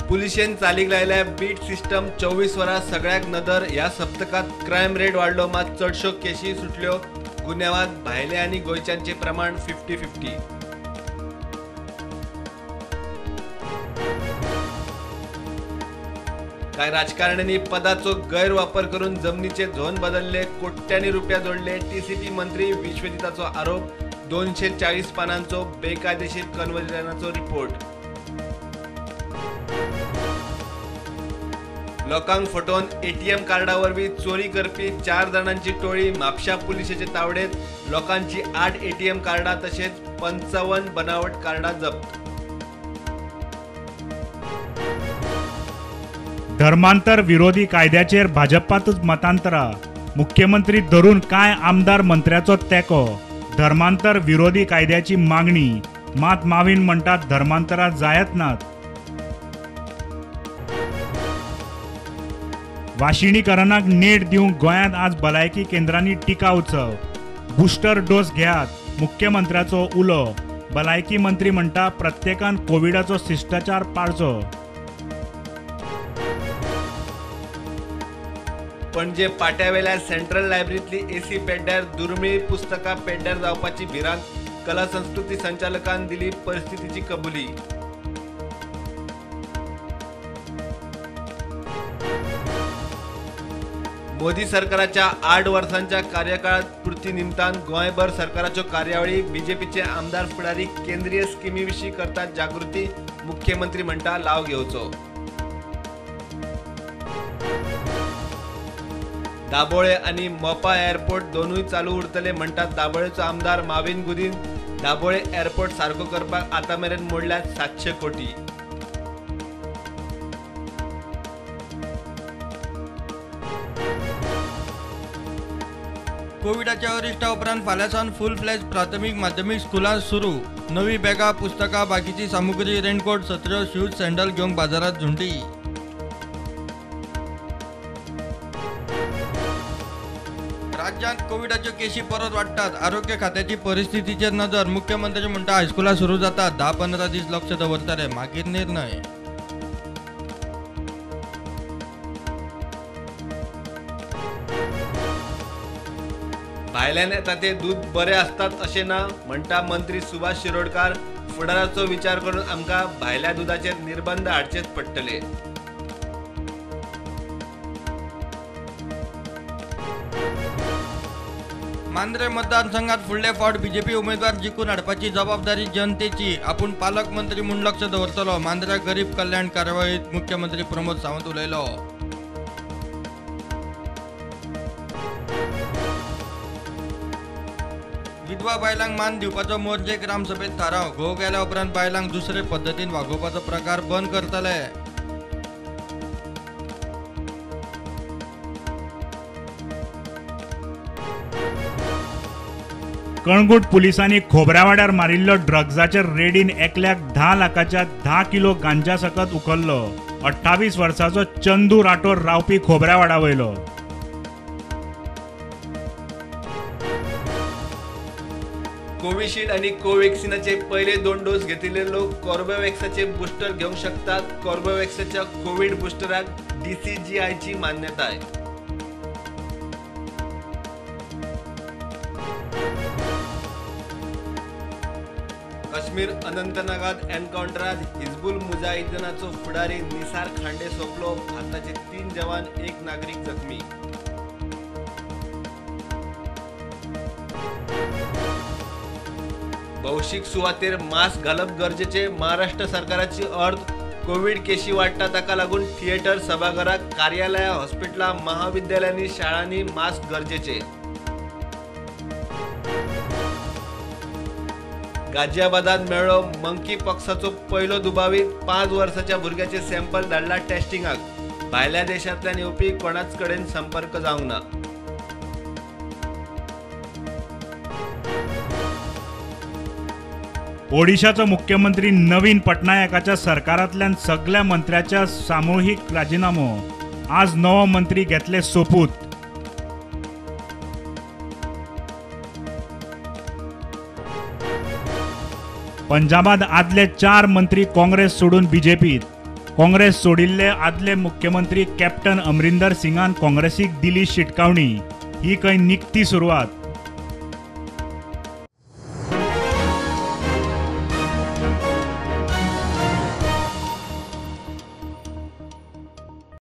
पुलिशेन चालीक लायल्या bit system 24 वरां सगळ्याक नदर. ह्या सप्तकात क्रायम रेट वाडलो, मात चडश्यो केशी सुटल्यो. गुन्यांवात भायले आनी गोंयच्यांचे प्रमाण 50-50. काय राजकारण्यांनी पदाचो गैरवापर करून जमनीचे झोन बदलले, कोट्यांनी रुपया जोडले. टीसीपी मंत्री विश्वजिताचो आरोप. 240 पानांचो बेकायदेशीर कन्व्हर्जनाचो रिपोर्ट. लोकांक फटोवन एटीएम कार्डा वरवीं चोरी करपी 4 जाणांची टोळी म्हापशां पुलिशेचे तावडेत. लोकांची 8 एटीएम कार्डा तशेंच 55 बनावट कार्डा जप्त. धर्मांतर विरोधी कायद्याचेर भाजपातूच मतांतरा. मुख्यमंत्री धरून काय आमदार मंत्र्याचो तेको. धर्मांतर विरोधी कायद्याची मागणी, मात माविन म्हणटात धर्मांतरा जायत नात. वाशिणीकरणाक नेट दिवंक गोंयांत आज भलायकी केंद्रांनी टिका उत्सव. बुस्टर डोस घेयात, मुख्यमंत्र्याचो उलो. भलायकी मंत्री म्हणटा प्रत्येकान कोविडाचो शिष्टाचार पाळचो. पणजे पाट्यावेल्या सेंट्रल लायब्ररीतली एसी पेड्ड्यार दुर्मिळ पुस्तकां पेड्ड्यार जावपाची भिरांत. कला संस्कृती संचालकान दिली परिस्थितीची कबुली. मोदी सरकाराच्या 8 वर्सांच्या कार्यकाळात पूर्ती निमतान गोंयभर सरकाराच्यो कार्यावळी. बीजेपीचे आमदार फुडारी केंद्रीय स्किमी विशीं करतात जागृती. मुख्यमंत्री म्हणटा लाव घेवचो. दाबोळे आणि मोपा एअरपोर्ट दोनूय चालू उरतले म्हणटात दाबोळेचो आमदार माविन गुदीन. दाबोळे एअरपोर्ट सारको करपाक आतामेरेन मोडल्यात 700 कोटी. कोविडाच्या अरिश्टा उपरांत फाल्यांसान फुल फ्लेज प्राथमीक माध्यमीक स्कुलां सुरू. नवी बॅगां, पुस्तकां, बाकीची सामुग्री, रेनकोट, सत्र्यो, शूज, सँडल घेवंक बाजारात झुंडी. राज्यांत कोविडाच्यो केशी परत वाडटात. आरोग्य खात्याची परिस्थितीचेर नदर. मुख्यमंत्री म्हणटा हायस्कुलां सुरू जातात. 10-15 दीस लक्ष दवरतले, मागीर निर्णय. भायल्यान येता ते दूध बरें आसतात अशें ना म्हणटा मंत्री सुभाष शिरोडकार. फुडाराचो विचार करून आमकां भायल्या दुधाचेर निर्बंध हाडचेच पडटले. मांद्रे मतदारसंघात फुडले फावट बीजेपी उमेदवार जिखून हाडपाची जबाबदारी जनतेची. आपूण पालकमंत्री म्हूण लक्ष दवरतलो. मांद्र्या गरीब कल्याण कार्यावळीत मुख्यमंत्री प्रमोद सावंत उलयलो. विधवा बायलांक मान दिवपाचो मोर्जे ग्रामसभेत थाराव. घोव गेल्या उपरांत बायलांक दुसरे पद्दतीन वागोवपाचो प्रकार बंद करतले. कणगूट पुलिसांनी खोबऱ्यावाड्यार मारिल्लो ड्रग्जाचेर रेडीन एकल्याक 10 लाखाच्या 10 किलो गांजा सकत उखल्लो. 28 वर्साचो चंदू राठोड रावपी खोबऱ्यावाडा वयलो. कोविशिल्ड आणि कोव्हॅक्सिनाचे पहिले 2 डोस घेतिल्ले लोक कॉर्बेवॅक्सचे बुस्टर घेवंक शकतात. कॉर्बेवॅक्सच्या कोविड बुस्टराक DCGIची मान्यताय. काश्मीर अनंतनागात एन्काउंटरात हिजबुल मुजाहिदीनाचो फुडारी निसार खांडे सोंपलो. भारताचे 3 जवान 1 नागरिक जखमी. भौशीक सुवातेर मास्क घालप गरजेचे. महाराष्ट्र सरकाराची अर्थ. कोविड केशी वाडटा ताका लागून थिएटर, सभाघरां, कार्यालयां, हॉस्पिटलां, महाविद्यालयांनी, शाळांनी मास्क गरजेचे. गाझियाबादात मेळ्ळो मंकी पॉक्साचो पयलो दुबावीत. 5 वर्साच्या भुरग्याचे सॅम्पल धाडला टेस्टिंगाक. भायल्या देशांतल्यान येवपी कोणाच कडेन संपर्क जावंक ना. ओडिशाचो मुख्यमंत्री नवीन पटनायकाच्या सरकारांतल्यान सगळ्या मंत्र्याच्या सामुहीक राजीनामो. आज नवो मंत्री घेतले सोपूत. पंजाबात आदले 4 मंत्री काँग्रेस सोडून बीजेपीत. काँग्रेस सोडिल्ले आदले मुख्यमंत्री कॅप्टन अमरिंदर सिंगान काँग्रेसीक दिली शिटकावणी ही खंय निखटी सुरवात